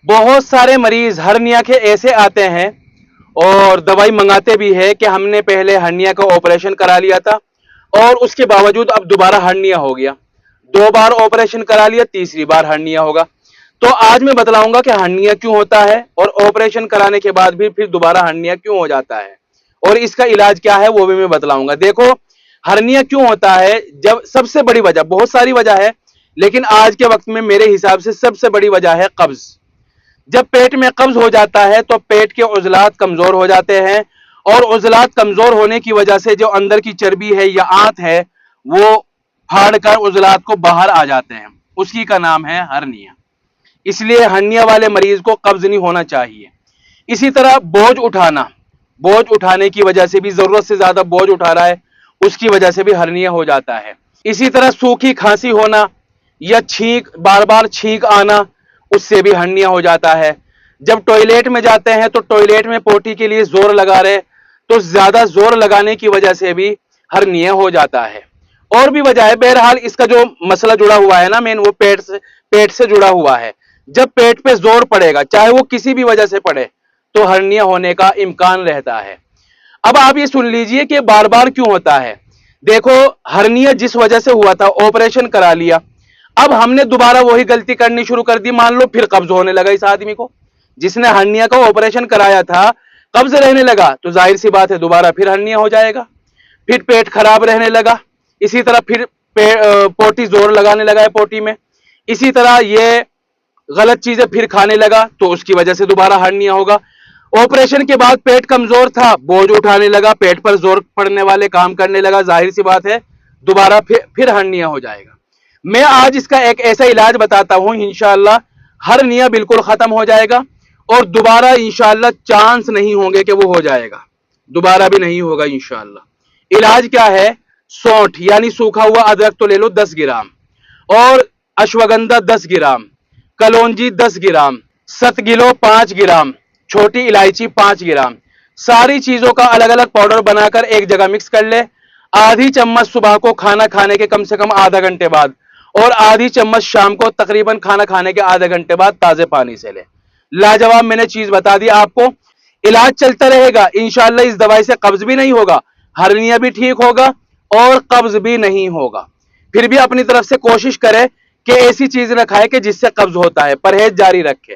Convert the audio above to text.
बहुत सारे मरीज हर्निया के ऐसे आते हैं और दवाई मंगाते भी है कि हमने पहले हर्निया का ऑपरेशन करा लिया था और उसके बावजूद अब दोबारा हर्निया हो गया, 2 बार ऑपरेशन करा लिया, तीसरी बार हर्निया होगा। तो आज मैं बतलाऊंगा कि हर्निया क्यों होता है और ऑपरेशन कराने के बाद भी फिर दोबारा हर्निया क्यों हो जाता है और इसका इलाज क्या है वो भी मैं बतलाऊंगा। देखो, हर्निया क्यों होता है, जब सबसे बड़ी वजह, बहुत सारी वजह है लेकिन आज के वक्त में मेरे हिसाब से सबसे बड़ी वजह है कब्ज। जब पेट में कब्ज हो जाता है तो पेट के उजलात कमजोर हो जाते हैं और उजलात कमजोर होने की वजह से जो अंदर की चर्बी है या आंत है वो फाड़कर उजलात को बाहर आ जाते हैं, उसी का नाम है हर्निया। इसलिए हर्निया वाले मरीज को कब्ज नहीं होना चाहिए। इसी तरह बोझ उठाना, बोझ उठाने की वजह से भी, जरूरत से ज्यादा बोझ उठा रहा है उसकी वजह से भी हर्निया हो जाता है। इसी तरह सूखी खांसी होना या छींक, बार बार छींक आना, उससे भी हर्निया हो जाता है। जब टॉयलेट में जाते हैं तो टॉयलेट में पोटी के लिए जोर लगा रहे तो ज्यादा जोर लगाने की वजह से भी हर्निया हो जाता है। और भी वजह है, बहरहाल इसका जो मसला जुड़ा हुआ है ना मेन, वो पेट से जुड़ा हुआ है। जब पेट पे जोर पड़ेगा, चाहे वो किसी भी वजह से पड़े, तो हर्निया होने का इम्कान रहता है। अब आप ये सुन लीजिए कि बार बार क्यों होता है। देखो, हर्निया जिस वजह से हुआ था, ऑपरेशन करा लिया, अब हमने दोबारा वही गलती करनी शुरू कर दी। मान लो फिर कब्ज होने लगा इस आदमी को, जिसने हर्निया का ऑपरेशन कराया था, कब्ज रहने लगा तो जाहिर सी बात है दोबारा फिर हर्निया हो जाएगा। फिर पेट खराब रहने लगा, इसी तरह फिर पोटी जोर लगाने लगा है पोटी में, इसी तरह ये गलत चीजें फिर खाने लगा तो उसकी वजह से दोबारा हर्निया होगा। ऑपरेशन के बाद पेट कमजोर था, बोझ उठाने लगा, पेट पर जोर पड़ने वाले काम करने लगा, जाहिर सी बात है दोबारा फिर हर्निया हो जाएगा। मैं आज इसका एक ऐसा इलाज बताता हूं, इंशाअल्लाह हर्निया बिल्कुल खत्म हो जाएगा और दोबारा इंशाअल्लाह चांस नहीं होंगे कि वो हो जाएगा, दोबारा भी नहीं होगा इंशाअल्लाह। इलाज क्या है? सौंठ यानी सूखा हुआ अदरक तो ले लो 10 ग्राम, और अश्वगंधा 10 ग्राम, कलौंजी 10 ग्राम, सतगिलो 5 ग्राम, छोटी इलायची 5 ग्राम, सारी चीजों का अलग अलग पाउडर बनाकर एक जगह मिक्स कर ले। आधी चम्मच सुबह को खाना खाने के कम से कम आधा घंटे बाद और आधी चम्मच शाम को तकरीबन खाना खाने के आधे घंटे बाद ताजे पानी से ले। लाजवाब मैंने चीज बता दी आपको। इलाज चलता रहेगा इंशाअल्लाह। इस दवाई से कब्ज भी नहीं होगा, हर्निया भी ठीक होगा और कब्ज भी नहीं होगा। फिर भी अपनी तरफ से कोशिश करें कि ऐसी चीज न खाए कि जिससे कब्ज होता है, परहेज जारी रखें।